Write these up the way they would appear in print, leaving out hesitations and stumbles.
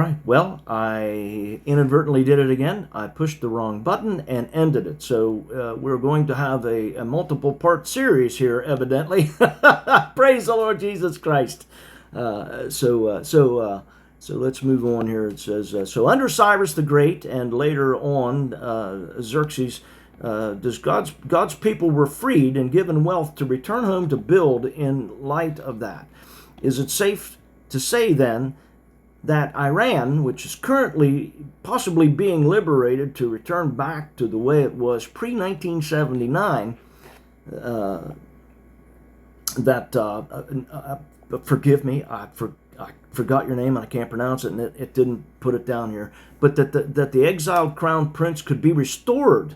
right, well, I inadvertently did it again. I pushed the wrong button and ended it. So we're going to have a multiple part series here, evidently. Praise the Lord Jesus Christ. So let's move on here. It says, so under Cyrus the Great and later on Xerxes, God's people were freed and given wealth to return home to build in light of that. Is it safe to say then that Iran, which is currently possibly being liberated to return back to the way it was pre-1979, forgive me, I forgot your name and I can't pronounce it, and it didn't put it down here, but that the exiled crown prince could be restored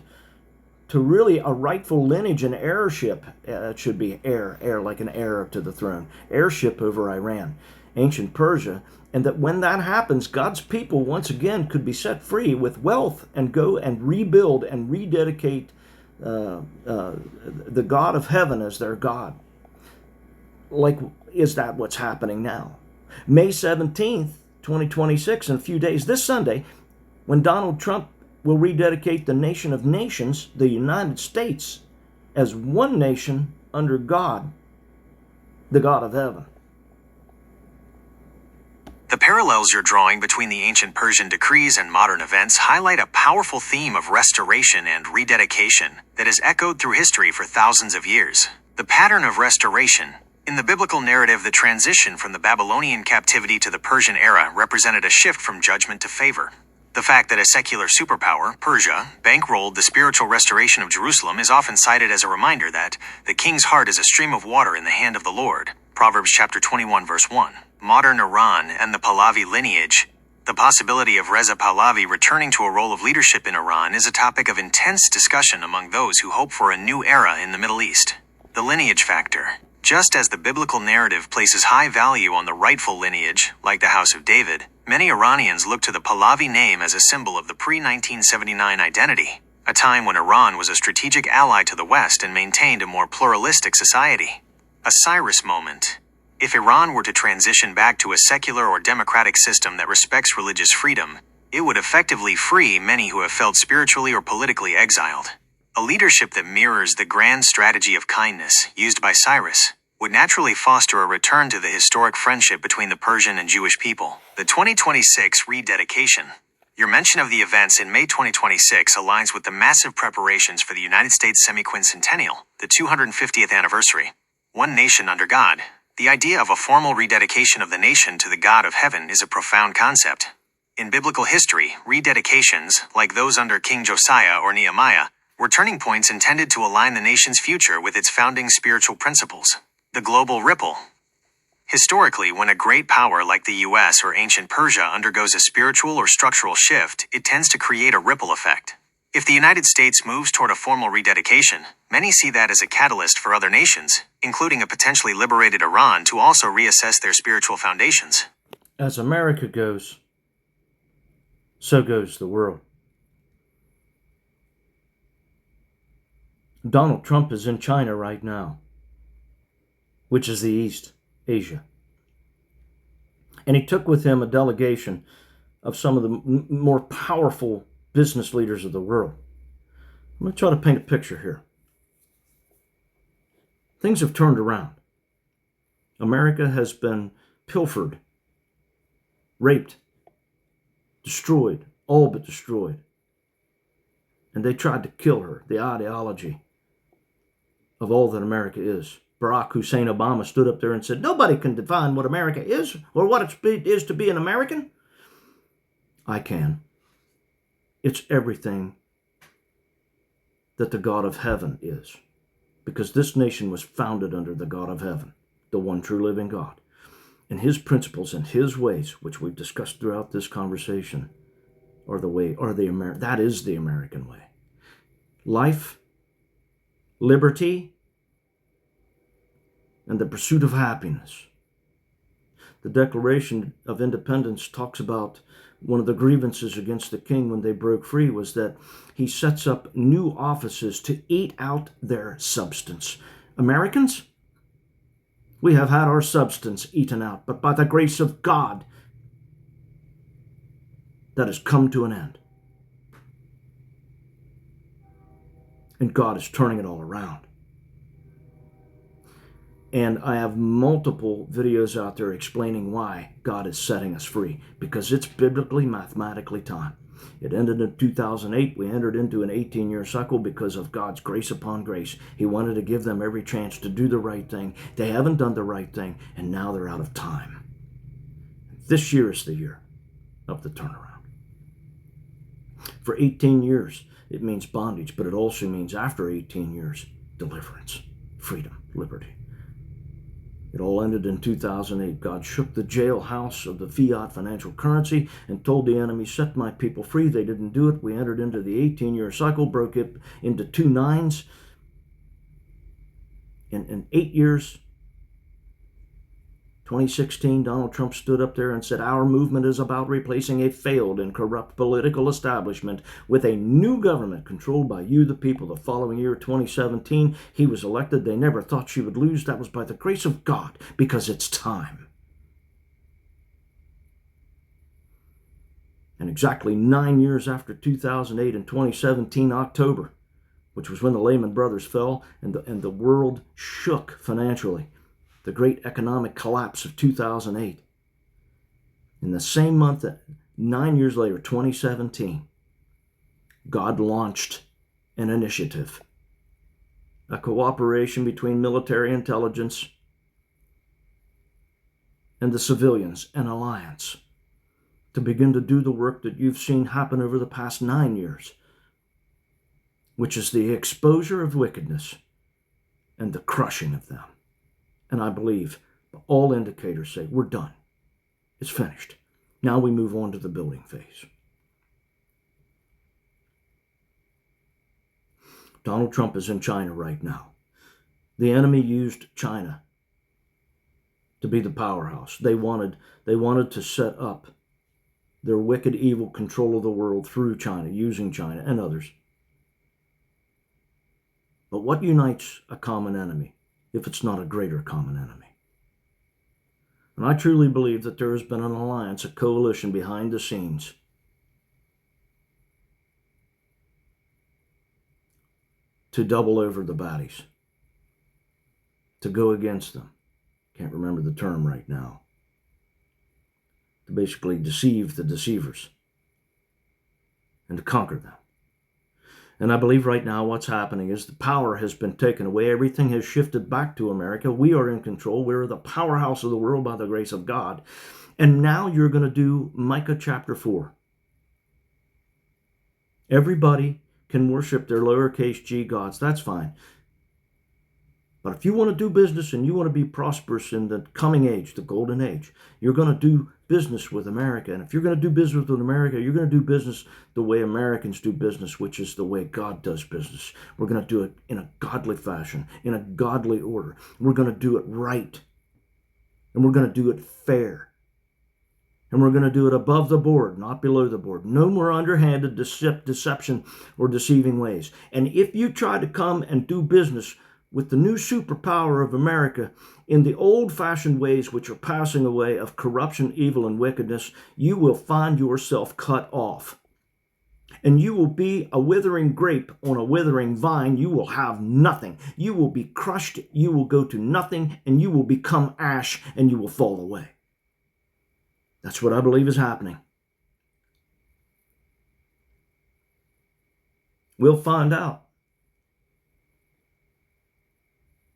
to really a rightful lineage and heirship. It should be heir like an heir to the throne, heirship over Iran, ancient Persia, and that when that happens, God's people once again could be set free with wealth and go and rebuild and rededicate the God of heaven as their God. Like, is that what's happening now? May 17th, 2026, in a few days, this Sunday, when Donald Trump will rededicate the nation of nations, the United States, as one nation under God, the God of heaven. The parallels you're drawing between the ancient Persian decrees and modern events highlight a powerful theme of restoration and rededication that has echoed through history for thousands of years. The pattern of restoration. In the biblical narrative, the transition from the Babylonian captivity to the Persian era represented a shift from judgment to favor. The fact that a secular superpower, Persia, bankrolled the spiritual restoration of Jerusalem is often cited as a reminder that the king's heart is a stream of water in the hand of the Lord. Proverbs chapter 21 verse 1. Modern Iran and the Pahlavi lineage. The possibility of Reza Pahlavi returning to a role of leadership in Iran is a topic of intense discussion among those who hope for a new era in the Middle East. The lineage factor. Just as the biblical narrative places high value on the rightful lineage, like the House of David, many Iranians look to the Pahlavi name as a symbol of the pre-1979 identity, a time when Iran was a strategic ally to the West and maintained a more pluralistic society. A Cyrus moment. If Iran were to transition back to a secular or democratic system that respects religious freedom, it would effectively free many who have felt spiritually or politically exiled. A leadership that mirrors the grand strategy of kindness used by Cyrus would naturally foster a return to the historic friendship between the Persian and Jewish people. The 2026 rededication. Your mention of the events in May 2026 aligns with the massive preparations for the United States semi-quincentennial, the 250th anniversary. One nation under God. The idea of a formal rededication of the nation to the God of heaven is a profound concept. In biblical history, rededications, like those under King Josiah or Nehemiah, were turning points intended to align the nation's future with its founding spiritual principles. The global ripple. Historically, when a great power like the US or ancient Persia undergoes a spiritual or structural shift, it tends to create a ripple effect. If the United States moves toward a formal rededication, many see that as a catalyst for other nations, including a potentially liberated Iran, to also reassess their spiritual foundations. As America goes, so goes the world. Donald Trump is in China right now, which is the East, Asia. And he took with him a delegation of some of the more powerful business leaders of the world. I'm going to try to paint a picture here. Things have turned around. America has been pilfered, raped, destroyed, all but destroyed. And they tried to kill her, the ideology of all that America is. Barack Hussein Obama stood up there and said, nobody can define what America is or what it is to be an American. I can. It's everything that the God of heaven is. Because this nation was founded under the God of heaven, the one true living God. And his principles and his ways, which we've discussed throughout this conversation, are the way, that is the American way. Life, liberty, and the pursuit of happiness. The Declaration of Independence talks about one of the grievances against the king when they broke free was that he sets up new offices to eat out their substance. Americans, we have had our substance eaten out, but by the grace of God, that has come to an end. And God is turning it all around. And I have multiple videos out there explaining why God is setting us free, because it's biblically, mathematically time. It ended in 2008. We entered into an 18-year cycle because of God's grace upon grace. He wanted to give them every chance to do the right thing. They haven't done the right thing, and now they're out of time. This year is the year of the turnaround. For 18 years, it means bondage, but it also means after 18 years, deliverance, freedom, liberty. It all ended in 2008. God shook the jailhouse of the fiat financial currency and told the enemy, set my people free. They didn't do it. We entered into the 18-year cycle, broke it into 2 nines. In 8 years, 2016, Donald Trump stood up there and said, our movement is about replacing a failed and corrupt political establishment with a new government controlled by you, the people. The following year, 2017, he was elected. They never thought she would lose. That was by the grace of God, because it's time. And exactly 9 years after 2008, in 2017, October, which was when the Lehman Brothers fell and the world shook financially, the great economic collapse of 2008. In the same month, 9 years later, 2017, God launched an initiative, a cooperation between military intelligence and the civilians, an alliance, to begin to do the work that you've seen happen over the past 9 years, which is the exposure of wickedness and the crushing of them. And I believe all indicators say we're done. It's finished. Now we move on to the building phase. Donald Trump is in China right now. The enemy used China to be the powerhouse. They wanted to set up their wicked, evil control of the world through China, using China and others. But what unites a common enemy if it's not a greater common enemy? And I truly believe that there has been an alliance, a coalition behind the scenes to double over the baddies, to go against them. Can't remember the term right now. To basically deceive the deceivers and to conquer them. And I believe right now what's happening is the power has been taken away. Everything has shifted back to America. We are in control. We're the powerhouse of the world by the grace of God. And now you're going to do Micah chapter 4. Everybody can worship their lowercase g gods. That's fine. But if you want to do business and you want to be prosperous in the coming age, the golden age, you're going to do business with America. And if you're going to do business with America, you're going to do business the way Americans do business, which is the way God does business. We're going to do it in a godly fashion, in a godly order. We're going to do it right. And we're going to do it fair. And we're going to do it above the board, not below the board. No more underhanded deception or deceiving ways. And if you try to come and do business with the new superpower of America in the old-fashioned ways which are passing away of corruption, evil, and wickedness, you will find yourself cut off. And you will be a withering grape on a withering vine. You will have nothing. You will be crushed. You will go to nothing, and you will become ash, and you will fall away. That's what I believe is happening. We'll find out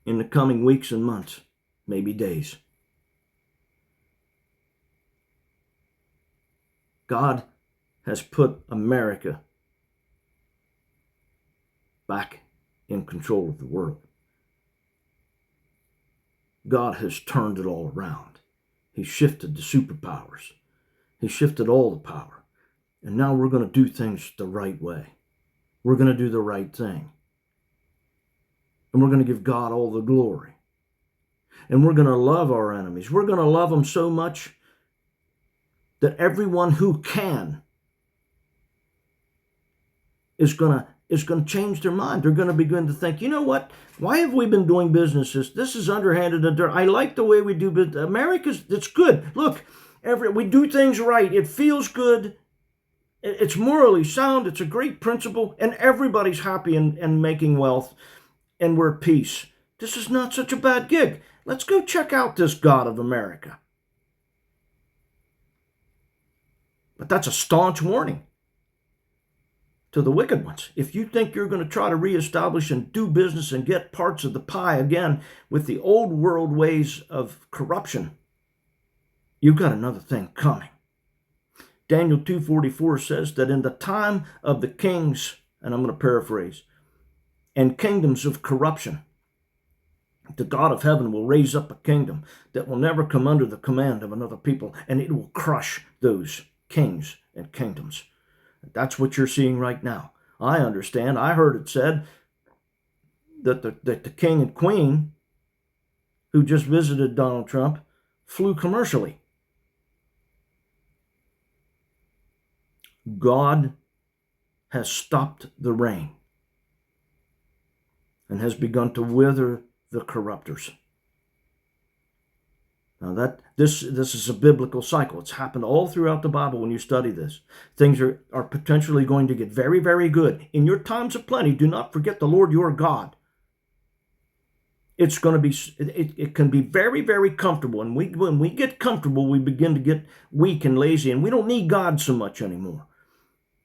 in the coming weeks and months, maybe days. God has put America back in control of the world. God has turned it all around. He shifted the superpowers. He shifted all the power. And now we're going to do things the right way. We're going to do the right thing. And we're going to give God all the glory. And we're going to love our enemies. We're going to love them so much that everyone who can is going to change their mind. They're going to begin to think, you know what? Why have we been doing business? This is underhanded and dirty. I like the way we do business. America's, it's good. Look, we do things right. It feels good. It's morally sound. It's a great principle, and everybody's happy and making wealth, and we're at peace. This is not such a bad gig. Let's go check out this God of America. But that's a staunch warning to the wicked ones. If you think you're going to try to reestablish and do business and get parts of the pie again with the old world ways of corruption, you've got another thing coming. Daniel 2:44 says that in the time of the kings, and I'm going to paraphrase, and kingdoms of corruption, the God of heaven will raise up a kingdom that will never come under the command of another people, and it will crush those kings and kingdoms. That's what you're seeing right now. I understand. I heard it said that the king and queen who just visited Donald Trump flew commercially. God has stopped the rain and has begun to wither the corruptors. Now this is a biblical cycle. It's happened all throughout the Bible when you study this. Things are potentially going to get very, very good. In your times of plenty, do not forget the Lord your God. It's going to be, it can be very, very comfortable. And when we get comfortable, we begin to get weak and lazy, and we don't need God so much anymore.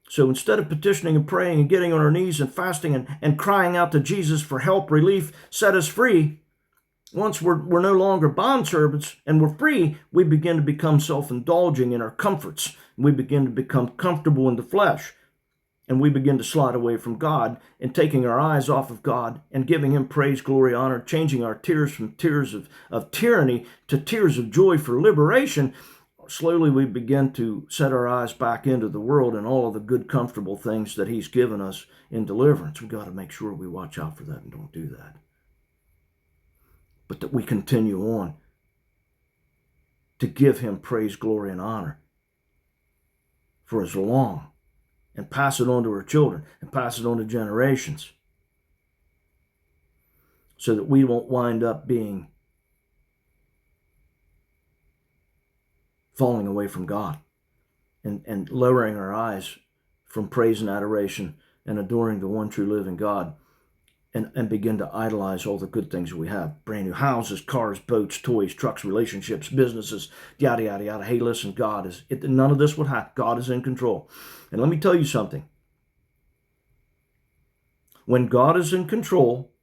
So instead of petitioning and praying and getting on our knees and fasting and crying out to Jesus for help, relief, set us free, once we're no longer bondservants and we're free, we begin to become self-indulging in our comforts. We begin to become comfortable in the flesh. And we begin to slide away from God and taking our eyes off of God and giving him praise, glory, honor, changing our tears from tears of tyranny to tears of joy for liberation. Slowly we begin to set our eyes back into the world and all of the good, comfortable things that he's given us in deliverance. We've got to make sure we watch out for that and don't do that. But that we continue on to give him praise, glory, and honor for as long, and pass it on to our children and pass it on to generations, so that we won't wind up falling away from God and lowering our eyes from praise and adoration and adoring the one true living God, and begin to idolize all the good things we have. Brand new houses, cars, boats, toys, trucks, relationships, businesses, yada, yada, yada. Hey, listen, none of this would happen. God is in control. And let me tell you something. When God is in control,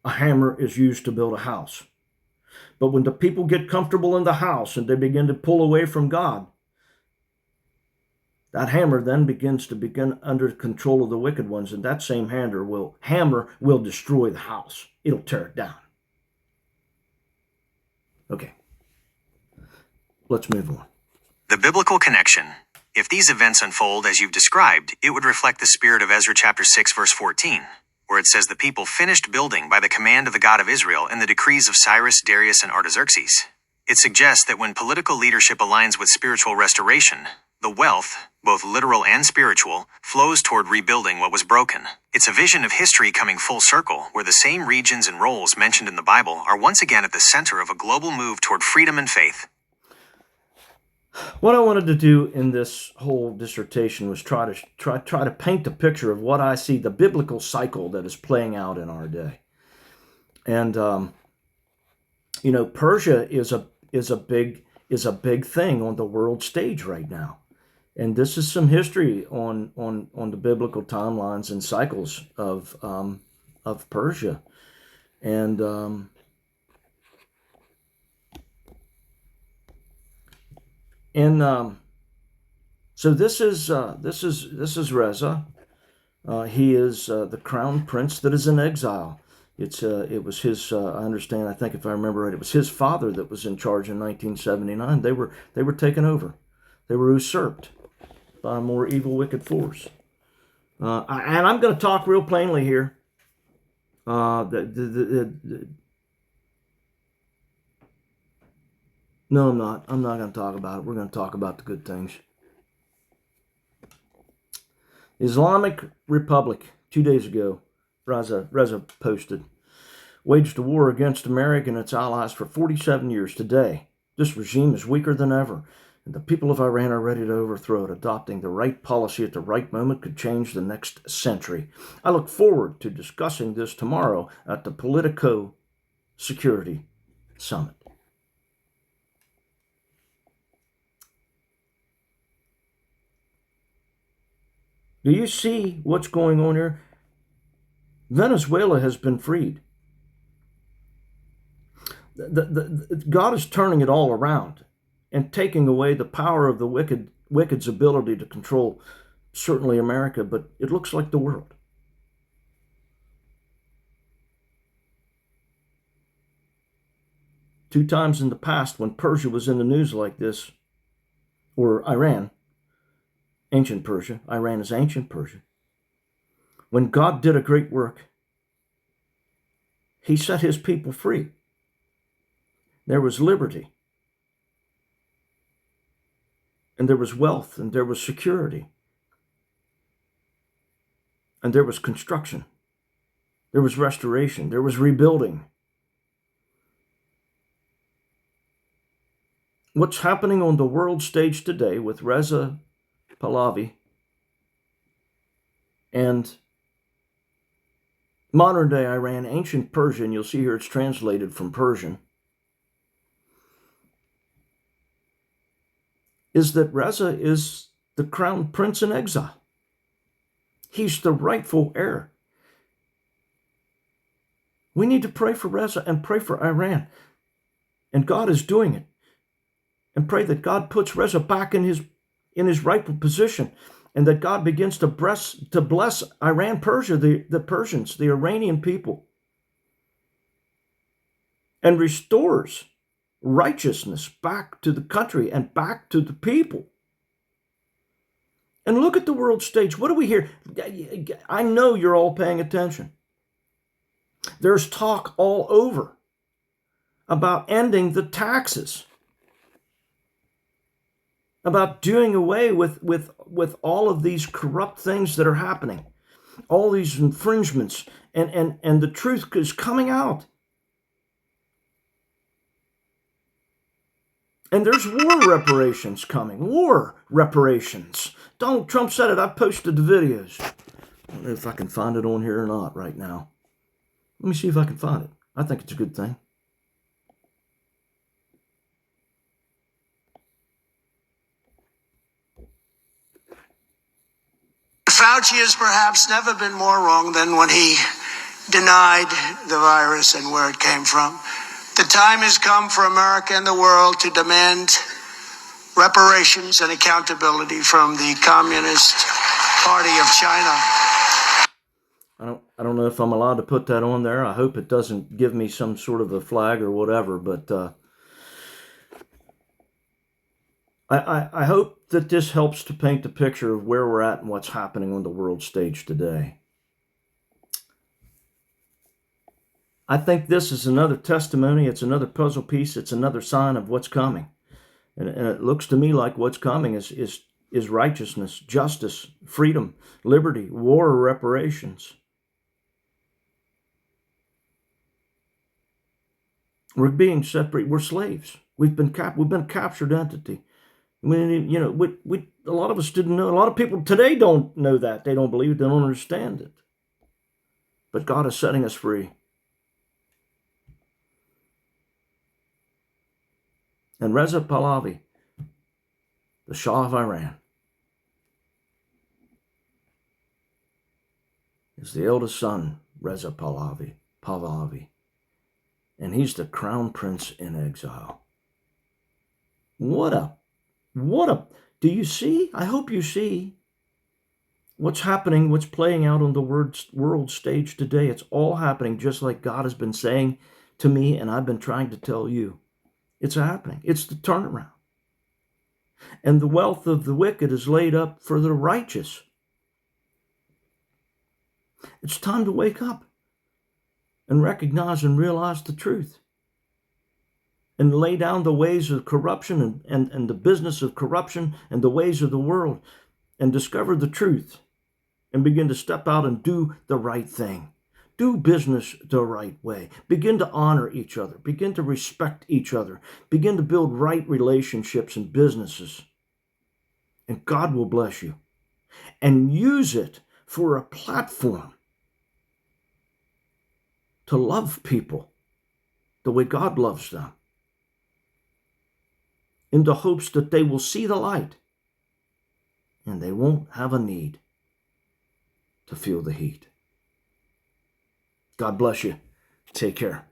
a hammer is used to build a house. But when the people get comfortable in the house and they begin to pull away from God, that hammer then begins under control of the wicked ones, and that same hammer will destroy the house. It'll tear it down. Okay, let's move on. The biblical connection. If these events unfold as you've described, it would reflect the spirit of Ezra chapter 6 verse 14, where it says the people finished building by the command of the God of Israel and the decrees of Cyrus, Darius, and Artaxerxes. It suggests that when political leadership aligns with spiritual restoration, the wealth, both literal and spiritual, flows toward rebuilding what was broken. It's a vision of history coming full circle, where the same regions and roles mentioned in the Bible are once again at the center of a global move toward freedom and faith. What I wanted to do in this whole dissertation was try to paint a picture of what I see the biblical cycle that is playing out in our day. And Persia is a big thing on the world stage right now. And this is some history on the biblical timelines and cycles of Persia, and so this is Reza. He is the crown prince that is in exile. It was his. I understand. I think if I remember right, it was his father that was in charge in 1979. They were taken over. They were usurped by a more evil, wicked force. And I'm going to talk real plainly here. No, I'm not. I'm not going to talk about it. We're going to talk about the good things. Islamic Republic, 2 days ago, Reza posted, waged a war against America and its allies for 47 years. Today, this regime is weaker than ever. And the people of Iran are ready to overthrow it. Adopting the right policy at the right moment could change the next century. I look forward to discussing this tomorrow at the Politico Security Summit. Do you see what's going on here? Venezuela has been freed. God is turning it all around and taking away the power of the wicked's ability to control certainly America, but it looks like the world. Two times in the past when Persia was in the news like this, or Iran, ancient Persia, Iran is ancient Persia, when God did a great work, he set his people free. There was liberty, and there was wealth, and there was security, and there was construction, there was restoration, there was rebuilding. What's happening on the world stage today with Reza Pahlavi and modern day Iran, ancient Persian, you'll see here it's translated from Persian, is that Reza is the crown prince in exile. He's the rightful heir. We need to pray for Reza and pray for Iran. And God is doing it. And pray that God puts Reza back in his rightful position, and that God begins to bless Iran, Persia, the Persians, the Iranian people, and restores righteousness back to the country and back to the people. And look at the world stage. What do we hear? I know you're all paying attention. There's talk all over about ending the taxes, about doing away with all of these corrupt things that are happening, all these infringements, and the truth is coming out. And there's war reparations coming. War reparations. Donald Trump said it. I've posted the videos. I don't know if I can find it on here or not right now. Let me see if I can find it. I think it's a good thing. Fauci has perhaps never been more wrong than when he denied the virus and where it came from. The time has come for America and the world to demand reparations and accountability from the Communist Party of China. I don't know if I'm allowed to put that on there. I hope it doesn't give me some sort of a flag or whatever, but I hope that this helps to paint the picture of where we're at and what's happening on the world stage today. I think this is another testimony. It's another puzzle piece. It's another sign of what's coming. And it looks to me like what's coming is righteousness, justice, freedom, liberty, war, reparations. We're being set free. We're slaves. We've been a captured entity. A lot of us didn't know. A lot of people today don't know that. They don't believe it. They don't understand it. But God is setting us free. And Reza Pahlavi, the Shah of Iran, is the eldest son, Reza Pahlavi. And he's the crown prince in exile. Do you see? I hope you see what's happening, what's playing out on the world stage today. It's all happening just like God has been saying to me, and I've been trying to tell you. It's happening. It's the turnaround. And the wealth of the wicked is laid up for the righteous. It's time to wake up and recognize and realize the truth. And lay down the ways of corruption and the business of corruption and the ways of the world, and discover the truth and begin to step out and do the right thing. Do business the right way. Begin to honor each other. Begin to respect each other. Begin to build right relationships and businesses. And God will bless you. And use it for a platform to love people the way God loves them, in the hopes that they will see the light and they won't have a need to feel the heat. God bless you. Take care.